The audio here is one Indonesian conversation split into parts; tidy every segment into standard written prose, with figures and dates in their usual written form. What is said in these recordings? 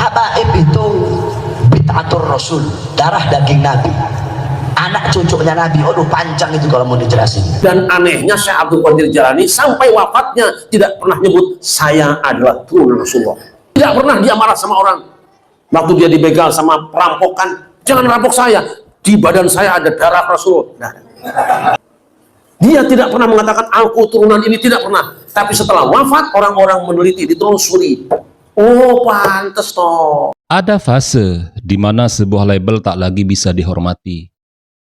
Habaib itu bid'atur rasul, darah daging Nabi, anak cucunya Nabi. Aduh panjang itu kalau mau dijelasin. Dan anehnya Syekh Abdul Qadir Jalani sampai wafatnya tidak pernah nyebut saya adalah turunan Rasulullah. Tidak pernah dia marah sama orang waktu dia dibegal sama perampokan. Jangan rampok saya, di badan saya ada darah Rasulullah. Dia tidak pernah mengatakan aku turunan ini, tidak pernah. Tapi setelah wafat orang-orang meneliti, ditelusuri. Oh pantes toh. Ada fase di mana sebuah label tak lagi bisa dihormati.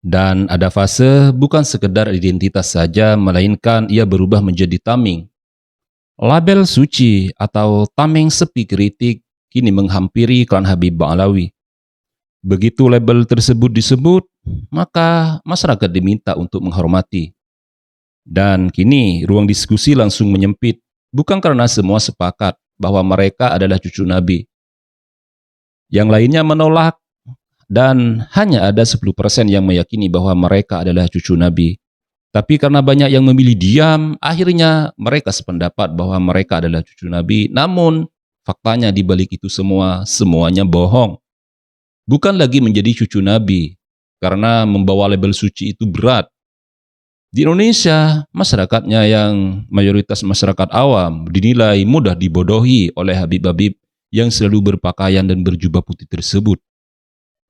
Dan ada fase bukan sekedar identitas saja, melainkan ia berubah menjadi tameng. Label suci atau tameng sepi kritik kini menghampiri klan Habib Ba'alawi. Begitu label tersebut disebut, maka masyarakat diminta untuk menghormati. Dan kini ruang diskusi langsung menyempit, bukan karena semua sepakat bahwa mereka adalah cucu Nabi. Yang lainnya menolak, dan hanya ada 10% yang meyakini bahwa mereka adalah cucu Nabi. Tapi karena banyak yang memilih diam, akhirnya mereka sependapat bahwa mereka adalah cucu Nabi. Namun, faktanya di balik itu semuanya bohong. Bukan lagi menjadi cucu Nabi, karena membawa label suci itu berat. Di Indonesia, masyarakatnya yang mayoritas masyarakat awam dinilai mudah dibodohi oleh Habib-Habib yang selalu berpakaian dan berjubah putih tersebut.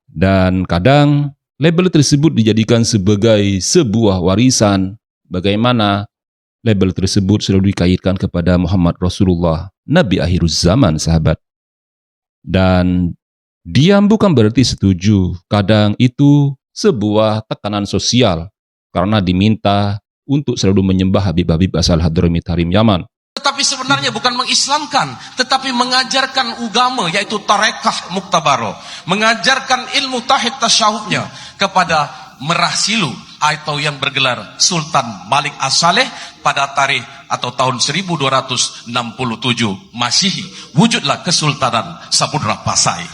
Dan kadang label tersebut dijadikan sebagai sebuah warisan, bagaimana label tersebut selalu dikaitkan kepada Muhammad Rasulullah, Nabi akhiruz zaman, sahabat. Dan diam bukan berarti setuju, kadang itu sebuah tekanan sosial, karena diminta untuk selalu menyembah Habib-Habib asal Hadramit Harim Yaman. Tetapi sebenarnya bukan mengislamkan, tetapi mengajarkan agama, yaitu tarekah muktabaro, mengajarkan ilmu tauhid tasyahudnya kepada Merah Silu atau yang bergelar Sultan Malik As-Saleh pada tarikh atau tahun 1267 Masehi. Wujudlah Kesultanan Samudra Pasai.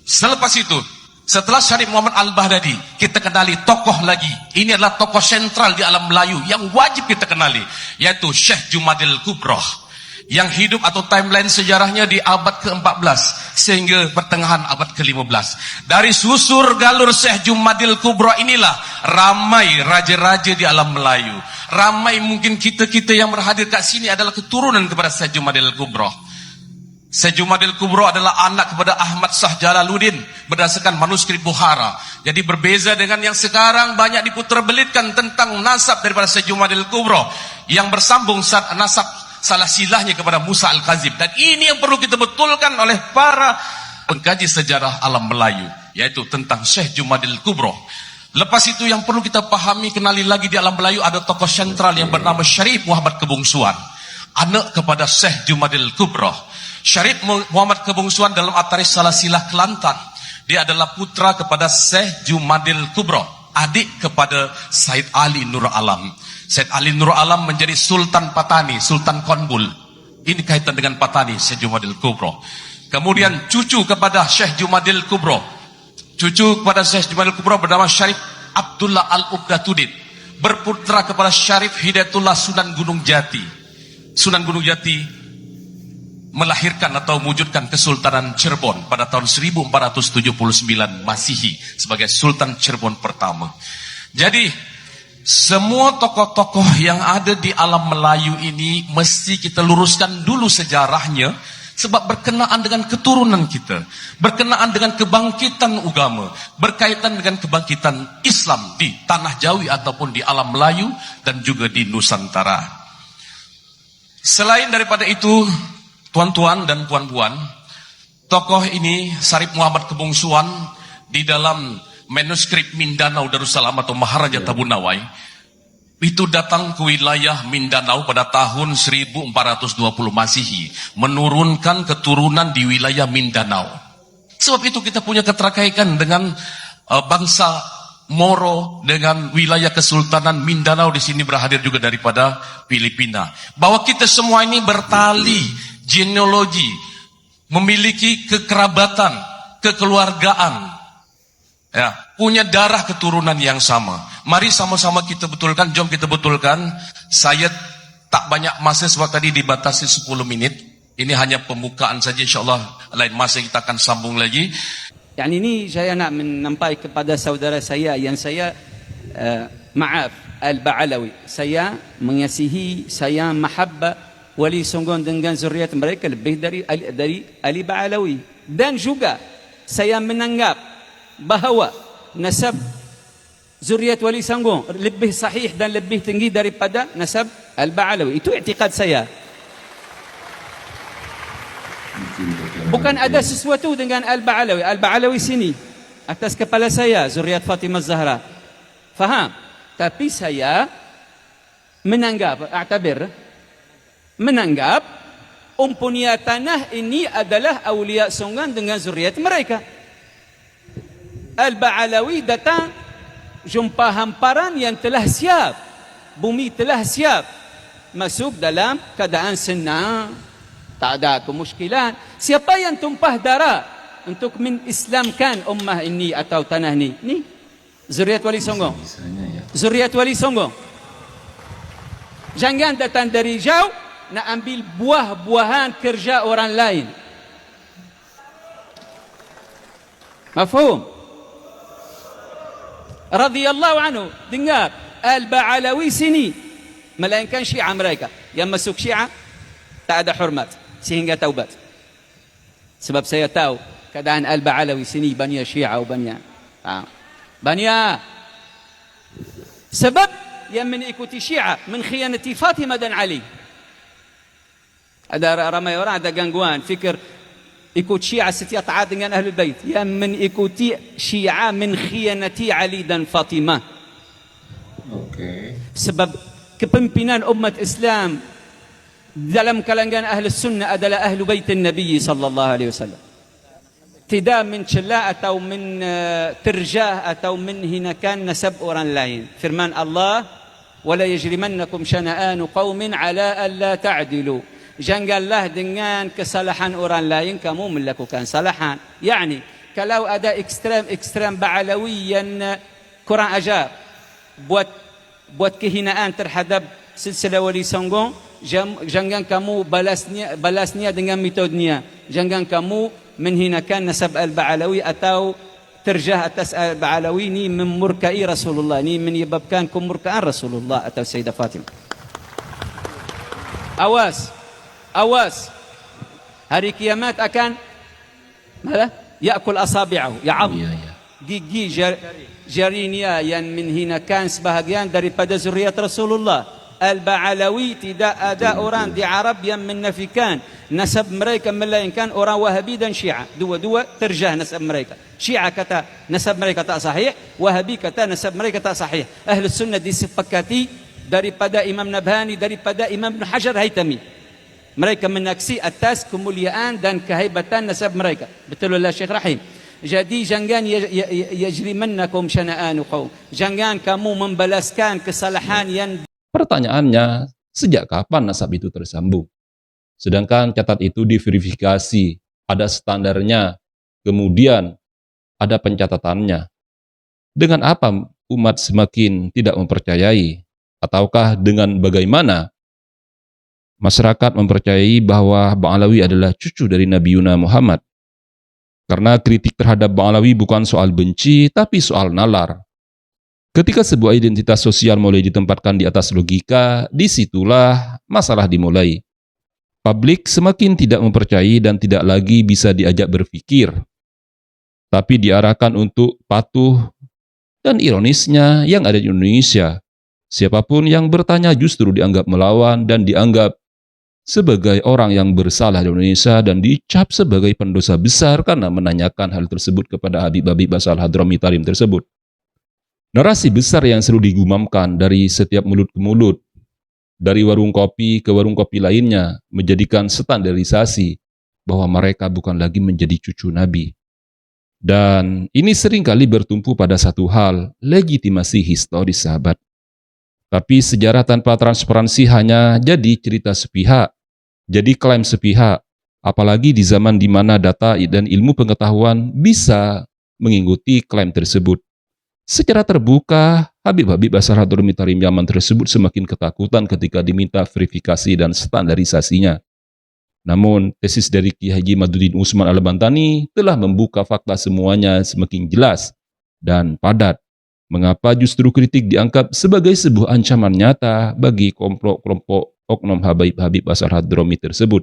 Selepas itu, setelah Syarif Muhammad Al-Baghdadi, kita kenali tokoh lagi. Ini adalah tokoh sentral di alam Melayu yang wajib kita kenali, yaitu Syekh Jumadil Kubroh, yang hidup atau timeline sejarahnya di abad ke-14 sehingga pertengahan abad ke-15. Dari susur galur Syekh Jumadil Kubroh inilah ramai raja-raja di alam Melayu. Ramai mungkin kita-kita yang berhadir kat sini adalah keturunan kepada Syekh Jumadil Kubroh. Syekh Jumadil Kubroh adalah anak kepada Ahmad Shah Jalaluddin berdasarkan manuskrip Bukhara. Jadi berbeza dengan yang sekarang banyak diputerbelitkan tentang nasab daripada Syekh Jumadil Kubroh yang bersambung nasab salah silahnya kepada Musa Al-Kazim. Dan ini yang perlu kita betulkan oleh para pengkaji sejarah alam Melayu, yaitu tentang Syekh Jumadil Kubroh. Lepas itu yang perlu kita pahami, kenali lagi di alam Melayu ada tokoh sentral yang bernama Syarif Muhammad Kebungsuan, anak kepada Syekh Jumadil Kubroh. Syarif Muhammad Kebungsuan dalam At-Tarikh Salasilah Kelantan, dia adalah putra kepada Syekh Jumadil Kubroh, adik kepada Said Ali Nur Alam. Said Ali Nur Alam menjadi Sultan Patani, Sultan Konbul. Ini kaitan dengan Patani, Syekh Jumadil Kubroh. Kemudian cucu kepada Syekh Jumadil Kubroh, cucu kepada Syekh Jumadil Kubroh bernama Syarif Abdullah Al-Ubdatudin, berputra kepada Syarif Hidayatullah Sunan Gunung Jati. Sunan Gunung Jati melahirkan atau mewujudkan Kesultanan Cirebon pada tahun 1479 Masehi sebagai Sultan Cirebon pertama. Jadi semua tokoh-tokoh yang ada di alam Melayu ini mesti kita luruskan dulu sejarahnya, sebab berkenaan dengan keturunan kita, berkenaan dengan kebangkitan agama, berkaitan dengan kebangkitan Islam di tanah Jawi ataupun di alam Melayu dan juga di Nusantara. Selain daripada itu, tuan-tuan dan puan-puan, tokoh ini Syarif Muhammad Kebungsuan di dalam manuskrip Mindanao Darussalam atau Maharaja Tabunawai itu datang ke wilayah Mindanao pada tahun 1420 Masehi, menurunkan keturunan di wilayah Mindanao. Sebab itu kita punya keterkaitan dengan bangsa Moro, dengan wilayah Kesultanan Mindanao. Di sini berhadir juga daripada Filipina. Bahwa kita semua ini bertali genealogi, memiliki kekerabatan, kekeluargaan, ya, punya darah keturunan yang sama. Mari sama-sama kita betulkan, jom kita betulkan. Saya tak banyak masa sebab tadi dibatasi 10 menit. Ini hanya pembukaan saja, insyaAllah lain masa kita akan sambung lagi. Yani ini saya nak menampai kepada saudara saya yang saya maaf Al-Ba'alawi. Saya mengasihi, saya mahabbah Wali Songo dengan zuriat mereka lebih dari Ali Ba'alawi. Dan juga saya menanggap bahawa nasab zuriat Wali Songo lebih sahih dan lebih tinggi daripada nasab Al-Ba'alawi. Itu i'tiqad saya. Bukan ada sesuatu dengan Al-Ba'alawi. Al-Ba'alawi sini atas kepala saya zuriat Fatimah Zahra. Faham? Tapi saya menanggap umpunia tanah ini adalah Aulia Songan dengan zuriat mereka. Al-Ba'alawi datang jumpa hamparan yang telah siap. Bumi telah siap. Masuk dalam keadaan senang. Tak ada kemusykilan. Siapa yang tumpah darah untuk menislamkan ummah ini atau tanah ini? Ni zuriat Wali Songo. Zuriat Wali Songo. Jangan datang dari jauh nak ambil buah-buahan kerja orang lain. Mafhum? Radhiyallahu anhu. Dengar, Al-Ba'alawi sini melainkan Syiah mereka. Yang masuk Syiah tak ada hormat sehingga taubat. Sebab saya tahu keadaan Al-Ba'alawi sini Bania Syiah atau Bania. Bania. Sebab yang mengikuti Syiah mengkhianati Fatimah dan Ali. Ada ramai orang ada gangguan fikir ikut Syiah setia taat dengan Ahlul Bait. Yang mengikuti Syiah mengkhianati Ali dan Fatimah. Sebab kepimpinan umat Islam dalam kalangan ahli sunnah adalah ahlu baitin Nabi sallallahu alaihi wasallam. Tidak mencela atau terjah atau menghinakan nasab orang lain. Firman Allah, "Wala yajrimannakum syana'anu qaumin 'ala alla ta'dilu." Janganlah dengan kesalahan orang lain kamu melakukan kesalahan. Yani kalau ada ekstrem Ba'alawi yang kurang ajar buat kehinaan terhadap silsilah Wali Songo, jangan kamu balasnya dengan metodenya. Jangan kamu menghinakan nasab Al-Ba'alawi atau terjah atas Al-Ba'alawi. Ini memurkai Rasulullah. Ini menyebabkan kemurkaan Rasulullah atau Sayyidah Fatimah. Awas. Hari kiamat akan ya'kul asabi'ahu, ya'ab. Gigi jarinya yang menghinakan sebahagian daripada zuriat Rasulullah. Al-Ba'alawi tidak ada orang di Arab yang menafikan nasab mereka melainkan orang Wahabi dan Syiah. Dua-dua terjah nasab mereka. Syiah kata nasab mereka tak sahih, Wahabi kata nasab mereka tak sahih. Ahlus Sunnah disepakati daripada Imam Nabhani, daripada Imam Ibn Hajar Haytami. Mereka menaksi atas kemuliaan dan kehebatan nasab mereka. Betul lah Syekh Rahim. Jadi jangan yajrimannakum syana'anu qaum. Jangan kamu membalaskan kesalahan yang. Pertanyaannya, sejak kapan nasab itu tersambung? Sedangkan catat itu diverifikasi, ada standarnya, kemudian ada pencatatannya. Dengan apa umat semakin tidak mempercayai? Ataukah dengan bagaimana masyarakat mempercayai bahwa Ba'alawi adalah cucu dari Nabi Yuna Muhammad? Karena kritik terhadap Ba'alawi bukan soal benci, tapi soal nalar. Ketika sebuah identitas sosial mulai ditempatkan di atas logika, disitulah masalah dimulai. Publik semakin tidak mempercayai dan tidak lagi bisa diajak berpikir, tapi diarahkan untuk patuh. Dan ironisnya, yang ada di Indonesia, siapapun yang bertanya justru dianggap melawan dan dianggap sebagai orang yang bersalah di Indonesia dan dicap sebagai pendosa besar karena menanyakan hal tersebut kepada Habib Basal Hadrami Tarim tersebut. Narasi besar yang selalu digumamkan dari setiap mulut ke mulut, dari warung kopi ke warung kopi lainnya, menjadikan standarisasi bahwa mereka bukan lagi menjadi cucu Nabi. Dan ini seringkali bertumpu pada satu hal, legitimasi historis sahabat. Tapi sejarah tanpa transparansi hanya jadi cerita sepihak, jadi klaim sepihak, apalagi di zaman di mana data dan ilmu pengetahuan bisa mengikuti klaim tersebut. Secara terbuka, Habib Basar Hadrami Tarim Yaman tersebut semakin ketakutan ketika diminta verifikasi dan standarisasinya. Namun, tesis dari Kiai Haji Maduddin Usman Al-Bantani telah membuka fakta semuanya semakin jelas dan padat. Mengapa justru kritik dianggap sebagai sebuah ancaman nyata bagi kelompok oknum Habib-Habib asal Hadromi tersebut.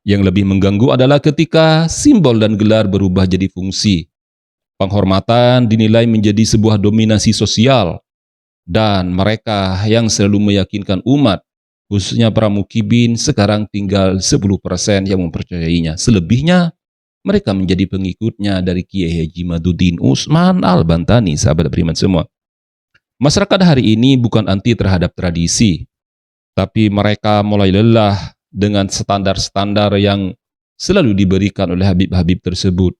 Yang lebih mengganggu adalah ketika simbol dan gelar berubah jadi fungsi. Penghormatan dinilai menjadi sebuah dominasi sosial, dan mereka yang selalu meyakinkan umat, khususnya para mukibin, sekarang tinggal 10% yang mempercayainya. Selebihnya, mereka menjadi pengikutnya dari Kiai Haji Maduddin Usman Al-Bantani, sahabat beriman semua. Masyarakat hari ini bukan anti terhadap tradisi, tapi mereka mulai lelah dengan standar-standar yang selalu diberikan oleh Habib-Habib tersebut.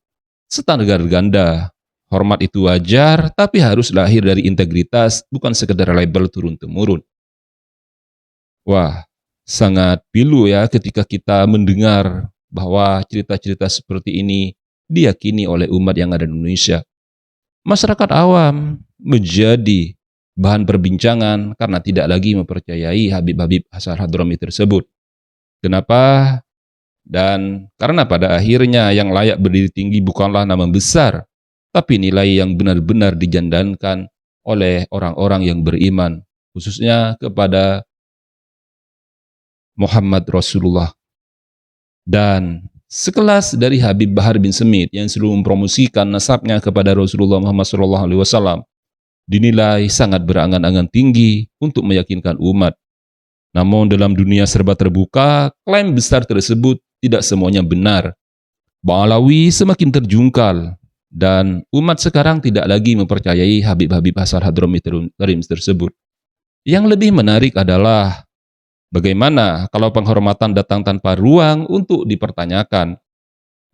Standar ganda, hormat itu wajar, tapi harus lahir dari integritas, bukan sekedar label turun-temurun. Wah, sangat pilu ya ketika kita mendengar bahwa cerita-cerita seperti ini diyakini oleh umat yang ada di Indonesia. Masyarakat awam menjadi bahan perbincangan karena tidak lagi mempercayai Habib-Habib asal Hadromi tersebut. Kenapa? Dan karena pada akhirnya yang layak berdiri tinggi bukanlah nama besar, tapi nilai yang benar-benar dijandankan oleh orang-orang yang beriman, khususnya kepada Muhammad Rasulullah. Dan sekelas dari Habib Bahar bin Smith yang selalu mempromosikan nasabnya kepada Rasulullah Muhammad SAW dinilai sangat berangan-angan tinggi untuk meyakinkan umat. Namun dalam dunia serba terbuka, klaim besar tersebut tidak semuanya benar. Bang Alawi semakin terjungkal dan umat sekarang tidak lagi mempercayai Habib-Habib asal Hadromi tersebut. Yang lebih menarik adalah bagaimana kalau penghormatan datang tanpa ruang untuk dipertanyakan,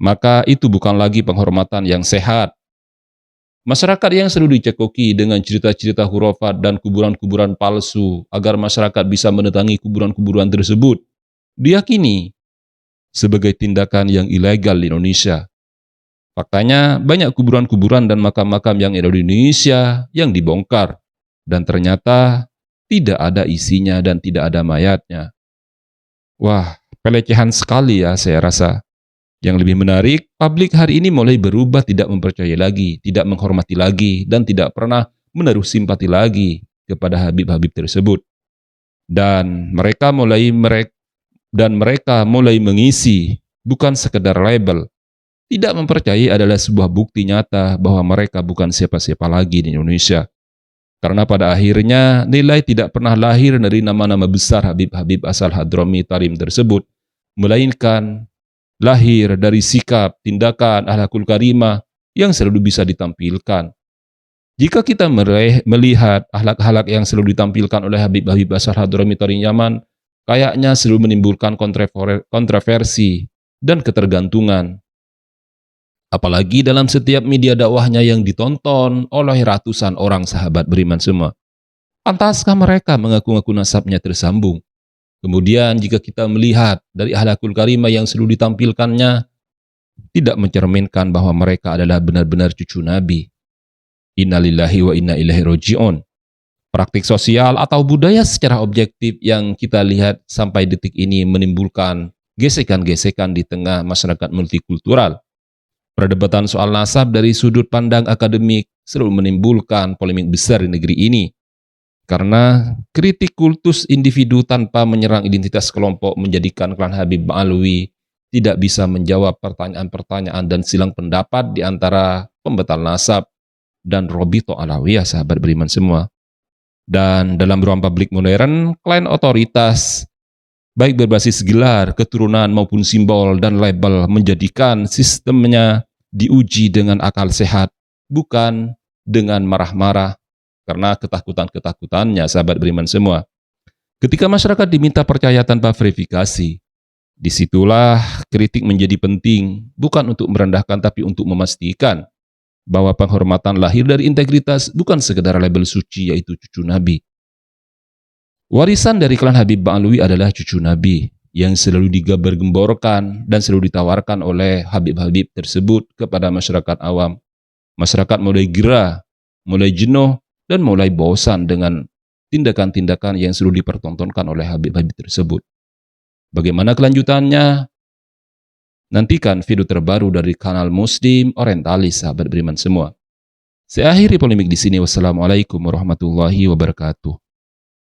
maka itu bukan lagi penghormatan yang sehat. Masyarakat yang selalu dicekoki dengan cerita-cerita hurafat dan kuburan-kuburan palsu agar masyarakat bisa mendatangi kuburan-kuburan tersebut diyakini sebagai tindakan yang ilegal di Indonesia. Faktanya banyak kuburan-kuburan dan makam-makam yang ada di Indonesia yang dibongkar dan ternyata tidak ada isinya dan tidak ada mayatnya. Wah, pelecehan sekali ya saya rasa. Yang lebih menarik, publik hari ini mulai berubah, tidak mempercayai lagi, tidak menghormati lagi, dan tidak pernah menaruh simpati lagi kepada Habib-Habib tersebut. Dan mereka mulai mengisi, bukan sekedar label. Tidak mempercayai adalah sebuah bukti nyata bahwa mereka bukan siapa-siapa lagi di Indonesia. Karena pada akhirnya nilai tidak pernah lahir dari nama-nama besar Habib-Habib asal Hadromi Tarim tersebut, melainkan lahir dari sikap, tindakan, akhlakul karimah yang selalu bisa ditampilkan. Jika kita melihat akhlak-akhlak yang selalu ditampilkan oleh Habib-Habib asal Hadromi Tarim Yaman, kayaknya selalu menimbulkan kontroversi dan ketergantungan. Apalagi dalam setiap media dakwahnya yang ditonton oleh ratusan orang sahabat beriman semua. Pantaskah mereka mengaku-ngaku nasabnya tersambung? Kemudian jika kita melihat dari akhlakul karimah yang selalu ditampilkannya, tidak mencerminkan bahwa mereka adalah benar-benar cucu Nabi. Innalillahi wa inna ilaihi raji'un. Praktik sosial atau budaya secara objektif yang kita lihat sampai detik ini menimbulkan gesekan-gesekan di tengah masyarakat multikultural. Perdebatan soal nasab dari sudut pandang akademik selalu menimbulkan polemik besar di negeri ini. Karena kritik kultus individu tanpa menyerang identitas kelompok menjadikan klan Habib Alawi tidak bisa menjawab pertanyaan-pertanyaan dan silang pendapat di antara pembetal nasab dan Robito Alawiyah, sahabat beriman semua. Dan dalam ruang publik modern, klaim otoritas, baik berbasis gelar, keturunan maupun simbol dan label menjadikan sistemnya diuji dengan akal sehat, bukan dengan marah-marah, karena ketakutan-ketakutannya, sahabat beriman semua. Ketika masyarakat diminta percaya tanpa verifikasi, disitulah kritik menjadi penting, bukan untuk merendahkan tapi untuk memastikan bahwa penghormatan lahir dari integritas bukan sekedar label suci yaitu cucu Nabi. Warisan dari klan Habib Ba'alwi adalah cucu Nabi yang selalu digambar-gemborkan dan selalu ditawarkan oleh Habib-Habib tersebut kepada masyarakat awam. Masyarakat mulai gerah, mulai jenuh, dan mulai bosan dengan tindakan-tindakan yang selalu dipertontonkan oleh Habib-Habib tersebut. Bagaimana kelanjutannya? Nantikan video terbaru dari kanal Muslim Orientalis, sahabat beriman semua. Saya akhiri polemik di sini. Wassalamualaikum warahmatullahi wabarakatuh.